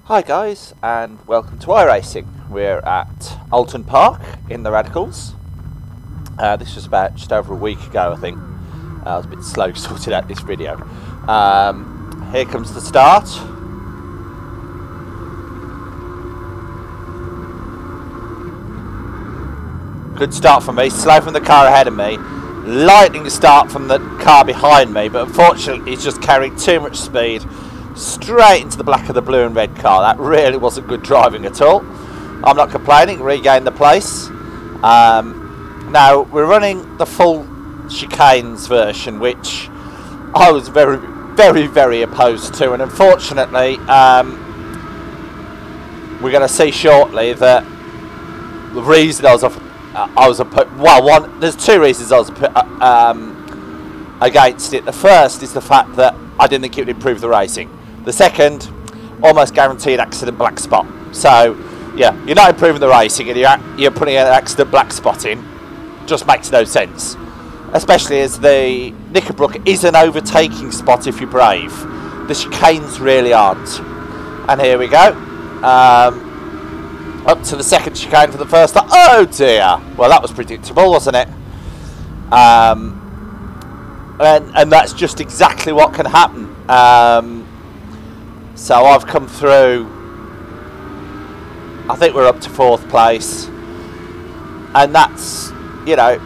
Hi guys, and welcome to iRacing. We're at Oulton Park in the Radicals. This was about just over a week ago, I think. I was a bit slow sorting out this video. Here comes the start. Good start from me, slow from the car ahead of me. Lightning start from the car behind me, but unfortunately he's just carrying too much speed straight into the black of the blue and red car. That really wasn't good driving at all. I'm not complaining, regained the place. Now we're running the full chicanes version, which I was very opposed to, and unfortunately we're going to see shortly that the reason there's two reasons I was against it. The first is the fact that I didn't think it would improve the racing. The second, almost guaranteed accident black spot. So, yeah, you're not improving the racing and you're putting an accident black spot in. Just makes no sense. Especially as the Knickerbrook is an overtaking spot if you're brave. The chicanes really aren't. And here we go. Up to the second chicane for the first time. Oh dear! Well, that was predictable, wasn't it? And that's just exactly what can happen. So I've come through. I think we're up to 4th place, and that's, you know,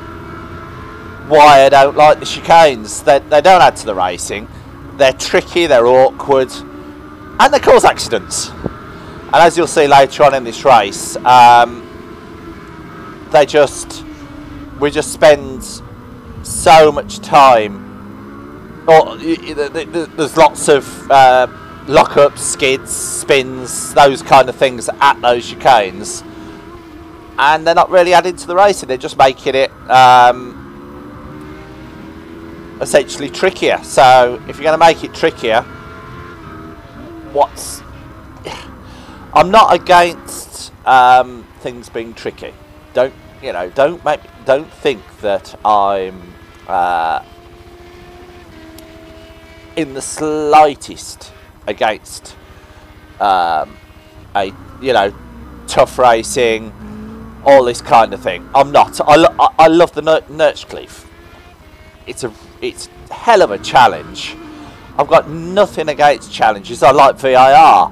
why I don't like the chicanes. They don't add to the racing. They're tricky. They're awkward, and they cause accidents. And as you'll see later on in this race, we just spend so much time. There's lots of lockups, skids, spins, those kind of things at those chicanes, and they're not really adding to the racing. They're just making it essentially trickier. So if you're going to make it trickier, I'm not against things being tricky. Don't think that I'm in the slightest against tough racing, all this kind of thing. I'm not. I love the Nurchcliffe. It's a hell of a challenge. I've got nothing against challenges. I like VIR,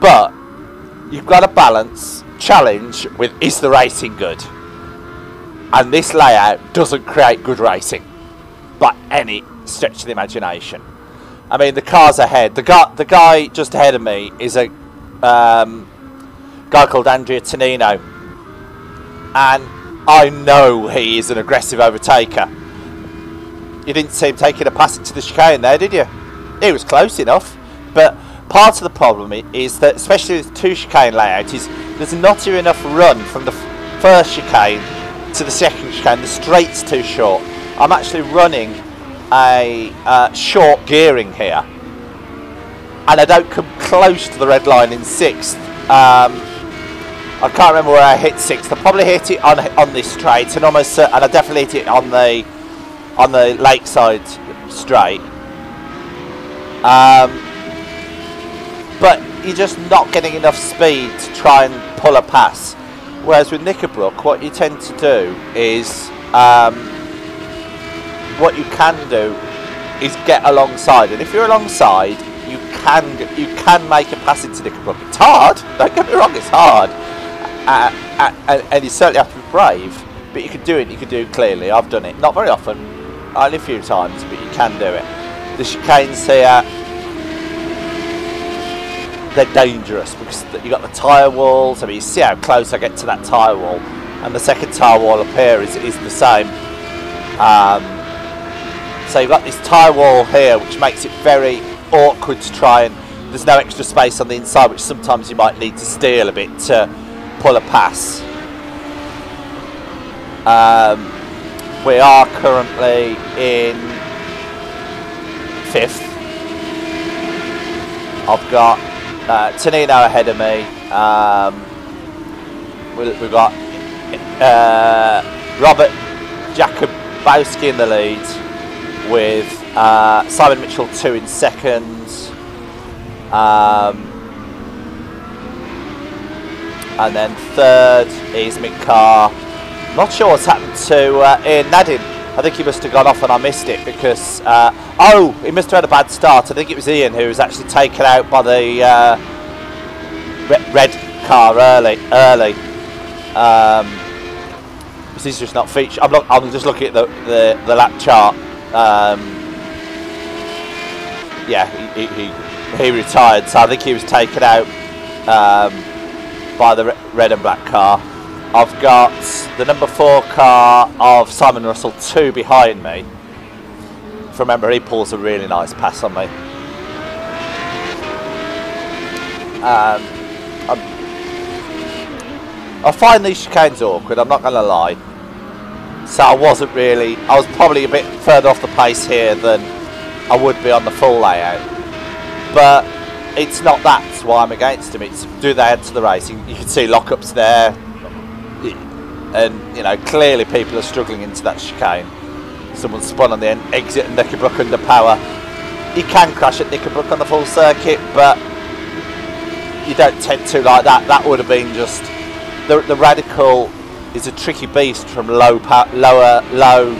but you've got to balance challenge with, is the racing good? And this layout doesn't create good racing by any stretch of the imagination. I mean, the car's ahead. The guy just ahead of me is a guy called Andrea Tonino, and I know he is an aggressive overtaker. You didn't see him taking a pass into the chicane there, did you? He was close enough, but part of the problem is that, especially with 2 chicane layout, is there's not enough run from the first chicane to the second chicane. The straight's too short. I'm actually running a short gearing here, and I don't come close to the red line in 6th. I can't remember where I hit 6th. I probably hit it on this straight, and I definitely hit it on the lakeside straight. But you're just not getting enough speed to try and pull a pass. Whereas with Knickerbrook, what you tend to do is, what you can do is get alongside, and if you're alongside, you can make a pass into Knickerbrook. It's hard. Don't get me wrong, it's hard, and you certainly have to be brave. But you can do it. You can do it clearly. I've done it, not very often, only a few times, but you can do it. The chicanes here, they're dangerous because you've got the tyre walls. I mean, you see how close I get to that tyre wall, and the second tyre wall up here is the same. So you've got this tyre wall here, which makes it very awkward to try, and there's no extra space on the inside, which sometimes you might need to steal a bit to pull a pass. We are currently in 5th. I've got Tonino ahead of me. We've got Robert Jakubowski in the lead, with Simon Mitchell 2 in 2nd. And then third is Mick Carr. Not sure what's happened to Ian Naddin. I think he must have gone off and I missed it because... oh, he must have had a bad start. I think it was Ian who was actually taken out by the red car early. This is just not featured. I'm just looking at the lap chart. Yeah, he retired, so I think he was taken out by the red and black car. I've got the number 4 car of Simon Russell 2 behind me. If I remember, he pulls a really nice pass on me. I find these chicanes awkward, I'm not going to lie. So I was probably a bit further off the pace here than I would be on the full layout. But it's not that's why I'm against them, it's do they add to the racing. You can see lockups there. And, you know, clearly people are struggling into that chicane. Someone spun on the exit and Knickebrook under power. You can crash at Knickebrook on the full circuit, but you don't tend to like that. That would have been just... The Radical is a tricky beast from low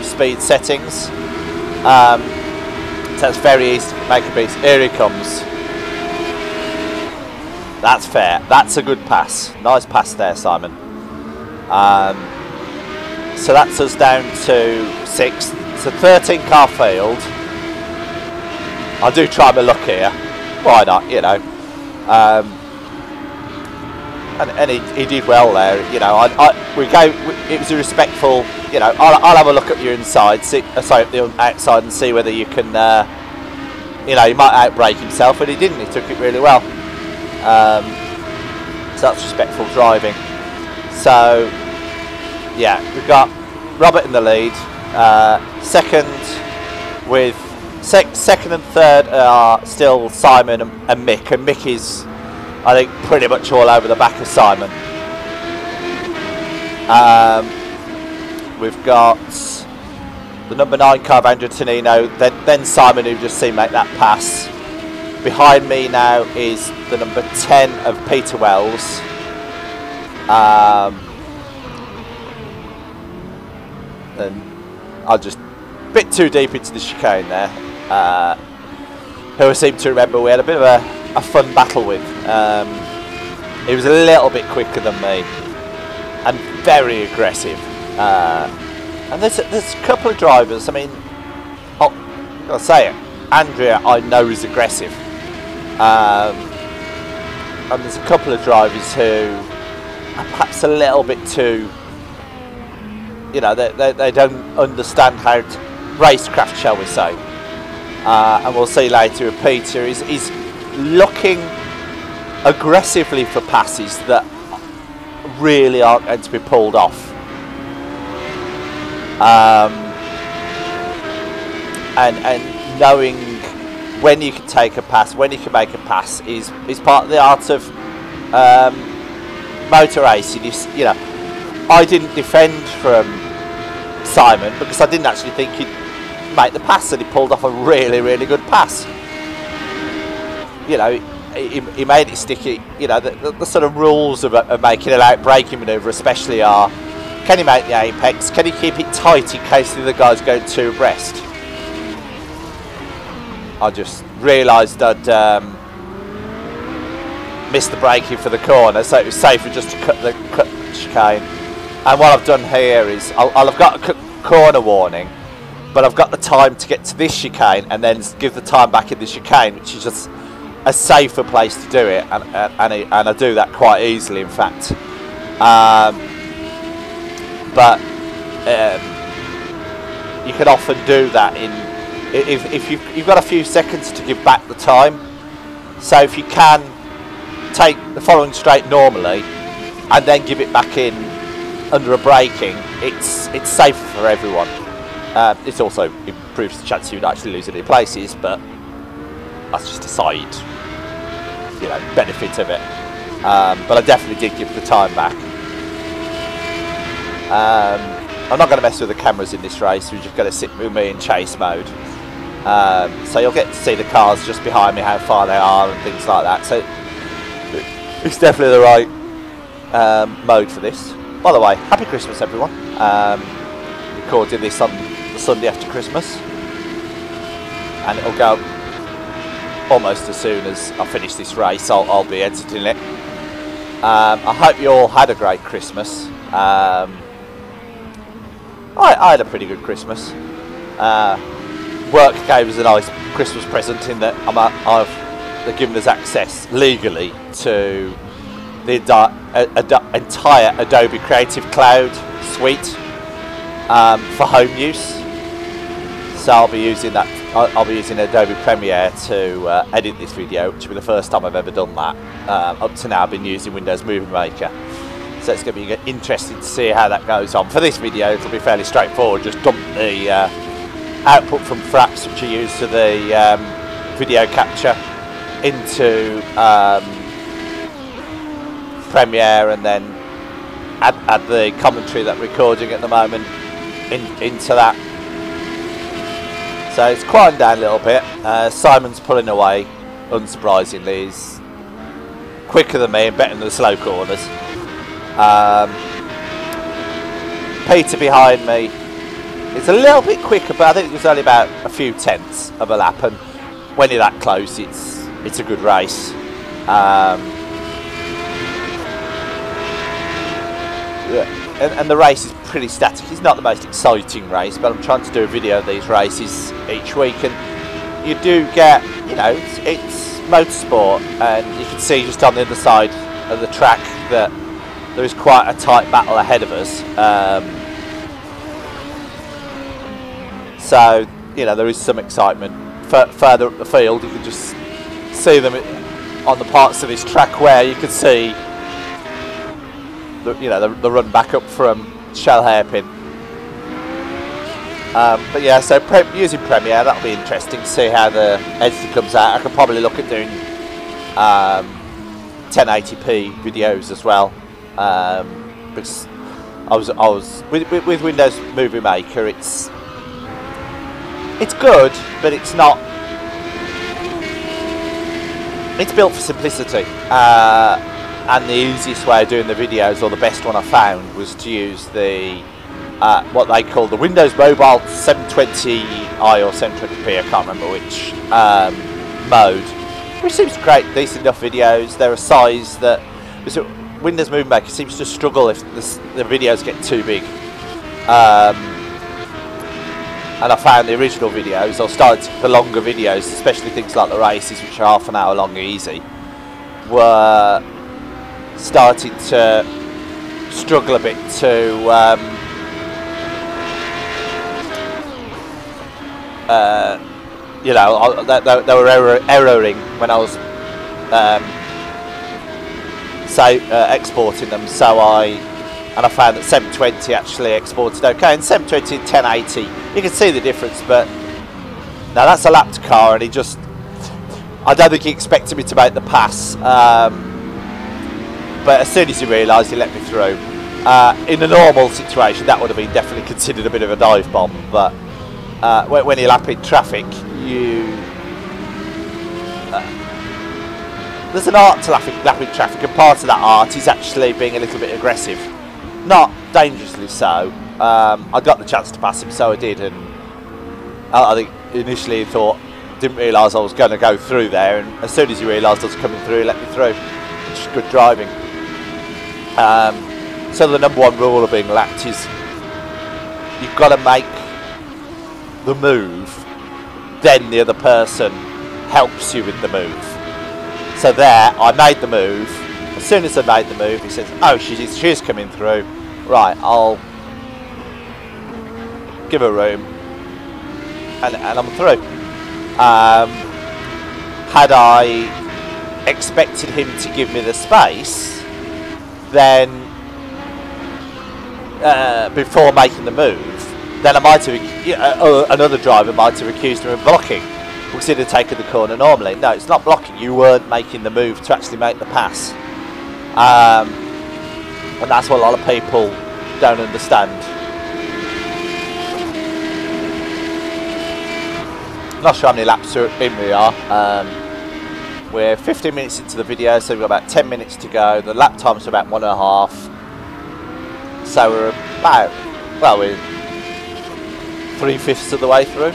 speed settings. So it's very easy to make a beast. Here he comes. That's fair. That's a good pass. Nice pass there, Simon. So that's us down to 6th. It's a 13 car field. I do try my luck here. Why not, you know. And he did well there, you know. It was a respectful, you know. I'll have a look at your inside, at the outside, and see whether you can, you know, he might outbrake himself, but he didn't. He took it really well. So that's respectful driving. So yeah, we've got Robert in the lead. Second and third are still Simon and Mick, and Mick is, I think, pretty much all over the back of Simon. We've got the number 9 car of Andrew Tonino, then Simon, who just seen make that pass. Behind me now is the number 10 of Peter Wells. And I'll just a bit too deep into the chicane there. Who I seem to remember we had a bit of a fun battle with. He was a little bit quicker than me and very aggressive. And there's a couple of drivers. I mean, I'll say it. Andrea, I know, is aggressive. And there's a couple of drivers who are perhaps a little bit too, you know, they don't understand how to racecraft, shall we say. And we'll see later with Peter, he's looking aggressively for passes that really aren't going to be pulled off. And knowing when you can take a pass, when you can make a pass is part of the art of motor racing. You know, I didn't defend from Simon because I didn't actually think he'd make the pass, and he pulled off a really, really good pass. You know, he made it sticky. You know, the sort of rules of making an out-braking manoeuvre especially are, can he make the apex? Can he keep it tight in case the other guy's going two abreast? I just realised I'd missed the braking for the corner, so it was safer just to cut the chicane. And what I've done here is I'll have got a corner warning, but I've got the time to get to this chicane and then give the time back in the chicane, which is just a safer place to do it, and I do that quite easily, in fact. But you can often do that if you've got a few seconds to give back the time. So if you can take the following straight normally and then give it back in under a braking, it's safer for everyone. It also improves the chance you would actually lose any places, but that's just a side, you know, benefit of it. But I definitely did give the time back. I'm not going to mess with the cameras in this race. We're just going to sit with me in chase mode. So you'll get to see the cars just behind me, how far they are and things like that. So it's definitely the right mode for this. By the way, happy Christmas everyone. Recording this on the Sunday after Christmas, and it'll go almost as soon as I finish this race. I'll be editing it. I hope you all had a great Christmas. I had a pretty good Christmas. Work gave us a nice Christmas present in that they've given us access legally to the entire Adobe Creative Cloud suite for home use. So I'll be using that. I'll be using Adobe Premiere to edit this video, which will be the first time I've ever done that. Up to now I've been using Windows Movie Maker. So it's going to be interesting to see how that goes on. For this video it'll be fairly straightforward. Just dump the output from Fraps, which I use for the video capture, into Premiere, and then add the commentary that we're recording at the moment into that. So it's quieting down a little bit. Simon's pulling away, unsurprisingly. He's quicker than me and better than the slow corners. Peter behind me, it's a little bit quicker, but I think it was only about a few tenths of a lap, and when you're that close it's a good race. And the race is pretty static. It's not the most exciting race, but I'm trying to do a video of these races each week, and you do get, you know, it's motorsport, and you can see just on the other side of the track that there is quite a tight battle ahead of us. So, you know, there is some excitement. Further up the field, you can just see them on the parts of this track where you can see the run back up from Shell Hairpin. But yeah, so using Premiere, that'll be interesting to see how the editing comes out. I could probably look at doing 1080p videos as well, because I was with Windows Movie Maker. It's good, but it's not. It's built for simplicity. And the easiest way of doing the videos, or the best one I found, was to use the what they call the Windows Mobile 720i or 720p, I can't remember which mode, which seems to create decent enough videos. They're a size that Windows Movie Maker seems to struggle if the videos get too big. And I found the original videos, or the longer videos, especially things like the races, which are half an hour long easy, were started to struggle a bit to you know, they were erroring when I was exporting them. So I found that 720 actually exported okay, and 720 and 1080 you can see the difference. But now that's a lapped car, and I don't think he expected me to make the pass. But as soon as he realised, he let me through. In a normal situation, that would have been definitely considered a bit of a dive bomb. But when you lap in traffic, there's an art to lapping traffic, and part of that art is actually being a little bit aggressive. Not dangerously so. I got the chance to pass him, so I did. And I think initially he didn't realise I was going to go through there. And as soon as he realised I was coming through, he let me through. Which is good driving. So the number one rule of being lapped is you've got to make the move, then the other person helps you with the move. So there, I made the move. As soon as I made the move, he says, "Oh, she's coming through. Right, I'll give her room, and I'm through." Had I expected him to give me the space, then before making the move, then I might have, another driver might have accused him of blocking, because he'd have taken the corner normally. No, it's not blocking. You weren't making the move to actually make the pass, and that's what a lot of people don't understand. Not sure how many laps in we are. We're 15 minutes into the video, so we've got about 10 minutes to go. The lap time's about 1.5. So we're about, well, we're 3/5 of the way through.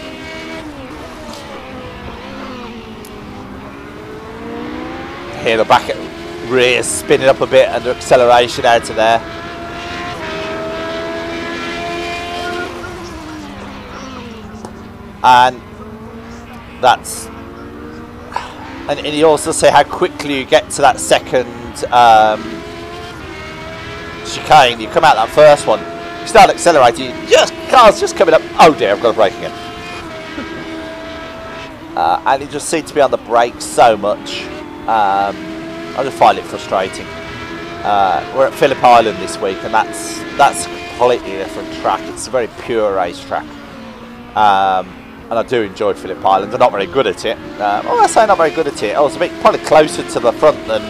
Here the back rear spinning up a bit under acceleration out of there. And that's, and you also see how quickly you get to that second chicane. You come out that first one, you start accelerating, car's just coming up. Oh dear, I've got a brake again. And you just seem to be on the brakes so much. I just find it frustrating. We're at Phillip Island this week, and that's a completely different track. It's a very pure racetrack. And I do enjoy Phillip Island. I'm not very good at it. Well, I say not very good at it. I was a bit probably closer to the front than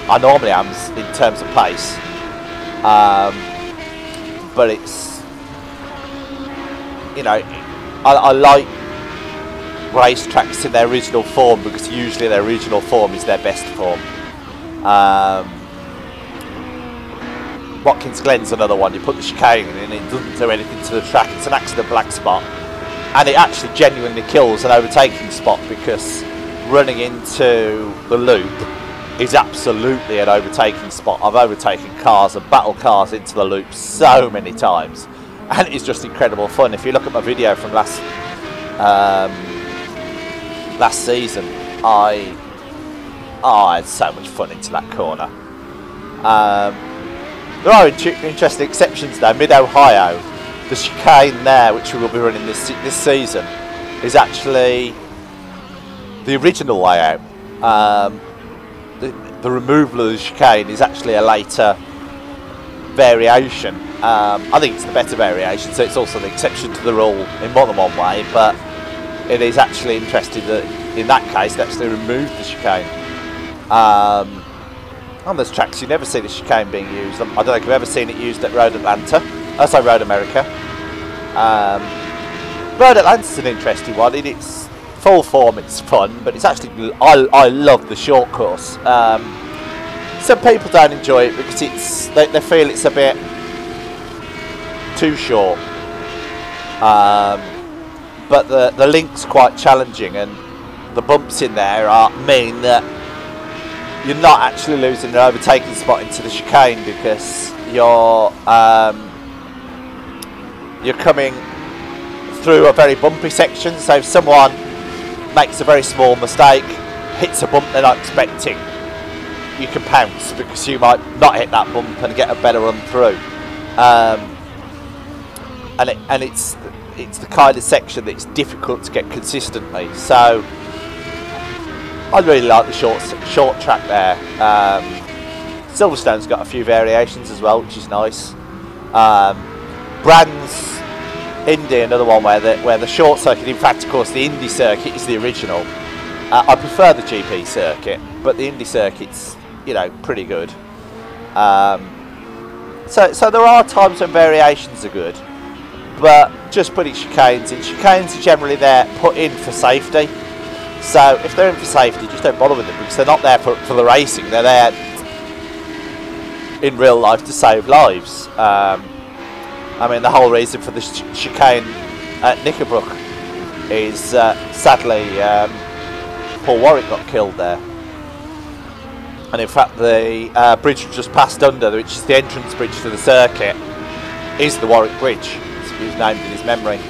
I normally am in terms of pace. But it's, you know, I like racetracks in their original form, because usually their original form is their best form. Watkins Glen's another one. You put the chicane in and it doesn't do anything to the track. It's an accident black spot. And it actually genuinely kills an overtaking spot, because running into the loop is absolutely an overtaking spot. I've overtaken cars and battled cars into the loop so many times, and it's just incredible fun. If you look at my video from last season, I had so much fun into that corner. There are interesting exceptions though. Mid-Ohio, the chicane there, which we will be running this season, is actually the original layout. The removal of the chicane is actually a later variation. I think it's the better variation, so it's also the exception to the rule in more than one way, but it is actually interesting that in that case they actually removed the chicane. On those tracks you never see the chicane being used. I don't know if you've ever seen it used at Road Atlanta. Road America. Road Atlanta's an interesting one. In its full form it's fun, but it's actually, I love the short course. Some people don't enjoy it because they feel it's a bit too short. But the link's quite challenging, and the bumps in there mean that you're not actually losing an overtaking spot into the chicane, because you're coming through a very bumpy section. So if someone makes a very small mistake, hits a bump they're not expecting, you can pounce, because you might not hit that bump and get a better run through. And it's the kind of section that's difficult to get consistently. So I really like the short track there. Silverstone's got a few variations as well, which is nice. Brands Indy, another one where the short circuit, in fact, of course, the Indy circuit is the original. I prefer the GP circuit, but the Indy circuit's, you know, pretty good. So there are times when variations are good, but just putting chicanes in. Chicanes are generally there put in for safety. So if they're in for safety, just don't bother with them, because they're not there for the racing. They're there in real life to save lives. I mean, the whole reason for the chicane at Knickerbrook is sadly Paul Warwick got killed there. And in fact the bridge just passed under, which is the entrance bridge to the circuit, is the Warwick Bridge. It was named in his memory.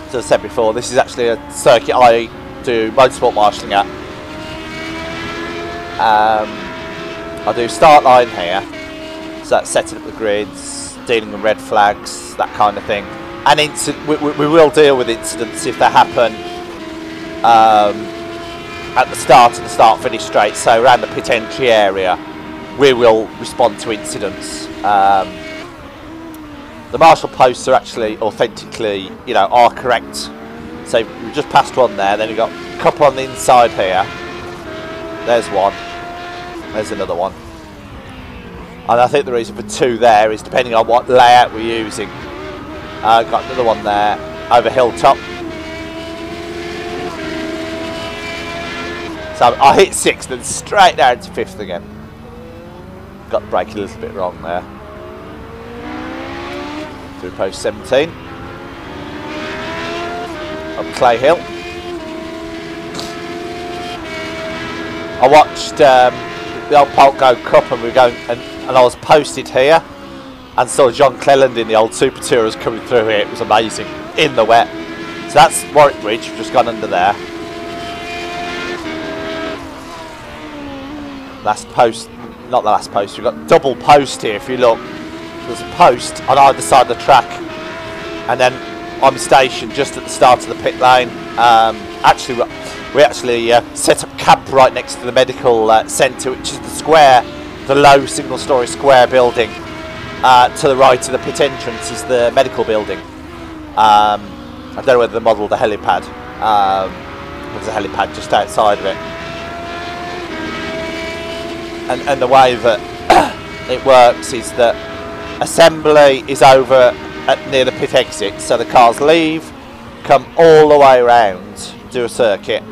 So as I said before, this is actually a circuit I do motorsport marshalling at. I do start line here, so that's setting up the grids, dealing with red flags, that kind of thing. And we will deal with incidents if they happen at the start of the start-finish straight. So around the pit entry area, we will respond to incidents. The marshal posts are actually authentically, you know, are correct. So we've just passed one there, then we've got a couple on the inside here. There's one. There's another one. And I think the reason for two there is depending on what layout we're using. Got another one there over Hilltop. So I hit 6th and straight down to 5th again. Got the brake a little bit wrong there. Through post 17. Up Clay Hill. I watched the old Polko Cup and we were going, and I was posted here and saw John Cleland in the old Super Tourers coming through here. It was amazing in the wet. So that's Warwick Bridge. We've just gone under there. Last post, not the last post. We've got double post here. If you look, there's a post on either side of the track, and then I'm stationed just at the start of the pit lane. We actually set up camp right next to the medical centre, which is the square, the low single-storey square building. To the right of the pit entrance is the medical building. I don't know whether they modelled the helipad. There's a helipad just outside of it. And the way that it works is that assembly is over near the pit exit, so the cars leave, come all the way around, do a circuit,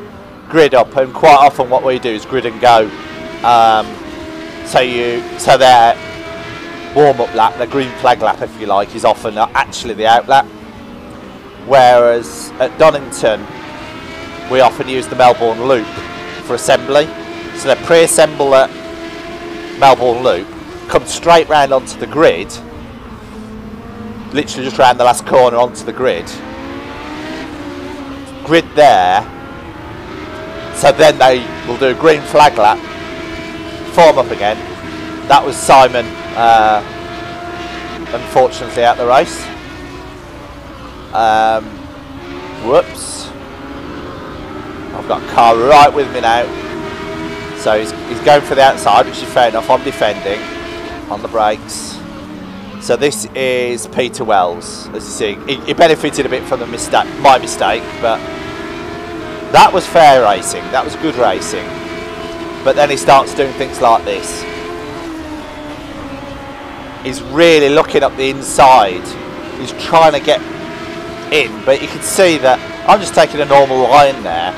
grid up, and quite often what we do is grid and go. So their warm-up lap, the green flag lap if you like, is often actually the out lap. Whereas at Donington we often use the Melbourne Loop for assembly. So they pre-assemble at Melbourne Loop, come straight round onto the grid, literally just round the last corner onto the grid there. So then they will do a green flag lap, form up again. That was Simon, unfortunately, out the race. Whoops. I've got a car right with me now. So he's going for the outside, which is fair enough. I'm defending on the brakes. So this is Peter Wells, as you see. He benefited a bit from the my mistake, but that was fair racing. That was good racing. But then he starts doing things like this. He's really looking up the inside. He's trying to get in, but you can see that I'm just taking a normal line there.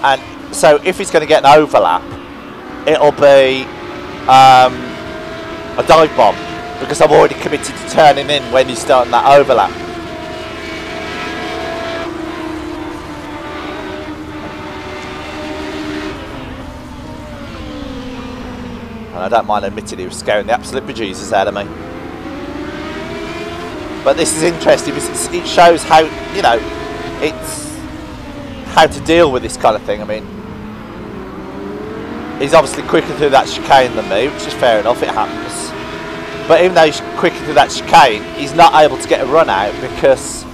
And so if he's going to get an overlap, it'll be a dive bomb, because I've already committed to turning in when he's starting that overlap. And I don't mind admitting he was scaring the absolute bejesus out of me. But this is interesting because it shows how, you know, it's how to deal with this kind of thing. I mean, he's obviously quicker through that chicane than me, which is fair enough, it happens. But even though he's quicker through that chicane, he's not able to get a run out because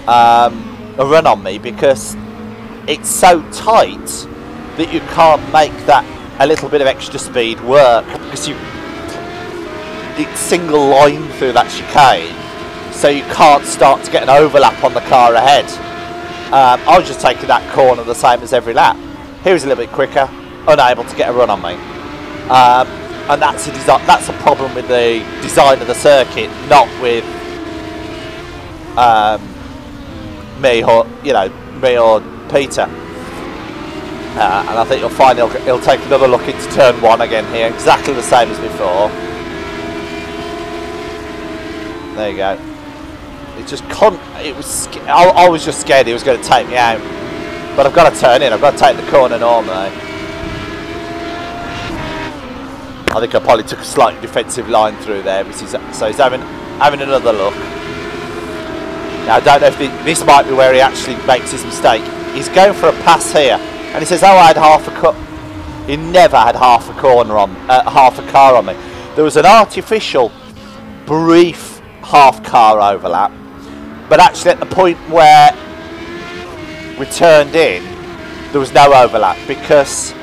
a run on me, because it's so tight that you can't make that a little bit of extra speed work, because it's single line through that chicane, so you can't start to get an overlap on the car ahead. I was just taking that corner the same as every lap. He was a little bit quicker, unable to get a run on me. And that's a problem with the design of the circuit, not with me or Peter. And I think you'll find he'll take another look into turn 1 again here, exactly the same as before. There you go. It just I was just scared he was going to take me out, but I've got to turn in. I've got to take the corner normally. I think I probably took a slightly defensive line through there, so he's having another look. Now I don't know if this might be where he actually makes his mistake. He's going for a pass here, and he says, "Oh, I had half a cut." He never had half a car on me. There was an artificial, brief half car overlap, but actually at the point where we turned in, there was no overlap because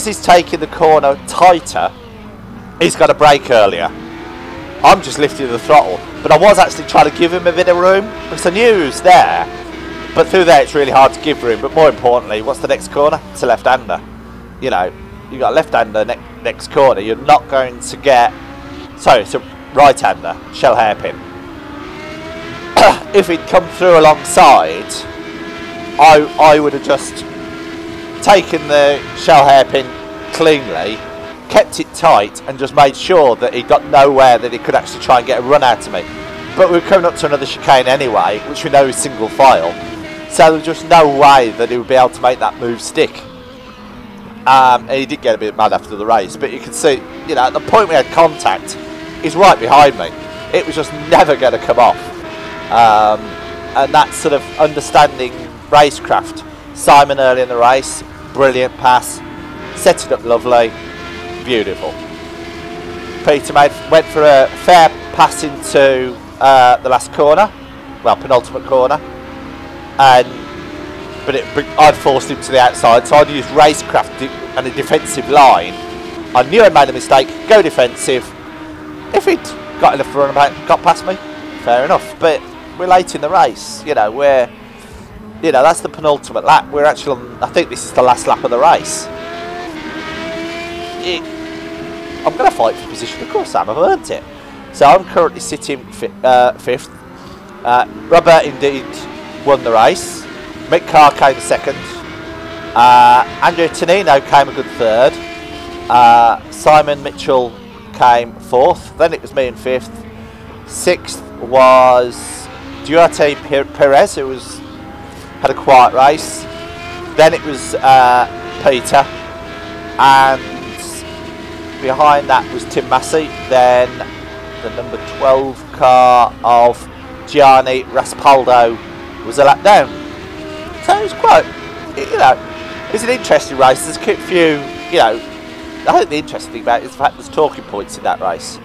he's taking the corner tighter. He's got to brake earlier. I'm just lifting the throttle, but I was actually trying to give him a bit of room because I knew he was there, but through there it's really hard to give room. But more importantly, what's the next corner? It's a left-hander. You know, you got a left-hander next corner. You're not going to get. Sorry, it's a right-hander, shell hairpin. If he'd come through alongside, I would have just taken the shell hairpin cleanly, kept it tight, and just made sure that he got nowhere that he could actually try and get a run out of me. But we were coming up to another chicane anyway, which we know is single file, so there was just no way that he would be able to make that move stick. And he did get a bit mad after the race, but you can see, you know, at the point we had contact, he's right behind me. It was just never going to come off. And that sort of understanding racecraft. Simon early in the race, brilliant pass, set it up lovely, beautiful. Peter went for a fair pass into the last corner, well, penultimate corner, but I'd forced him to the outside, so I'd used racecraft and a defensive line. I knew I made a mistake, go defensive. If he'd got enough run about, got past me, fair enough. But we're late in the race, you know, that's the penultimate lap. We're actually on, I think this is the last lap of the race. I'm going to fight for position, of course, Sam, I've earned it. So I'm currently sitting 5th. Robert indeed won the race. Mick Carr came second. Andrew Tonino came a good third. Simon Mitchell came 4th. Then it was me in 5th. 6th was Duarte Perez, who had a quiet race. Then it was Peter, and behind that was Tim Massey. Then the number 12 car of Gianni Raspaldo was a lap down. So it was quite, you know, it was an interesting race. There's a few, you know, I think the interesting thing about it is the fact there's talking points in that race,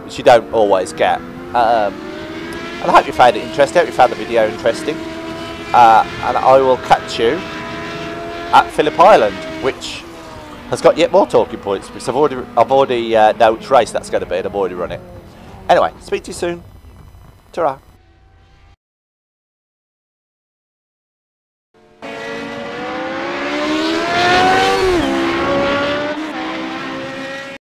which you don't always get. And I hope you found it interesting. I hope you found the video interesting. And I will catch you at Phillip Island, which has got yet more talking points, because I've already know which race that's going to be, and I've already run it. Anyway, speak to you soon. Ta-ra.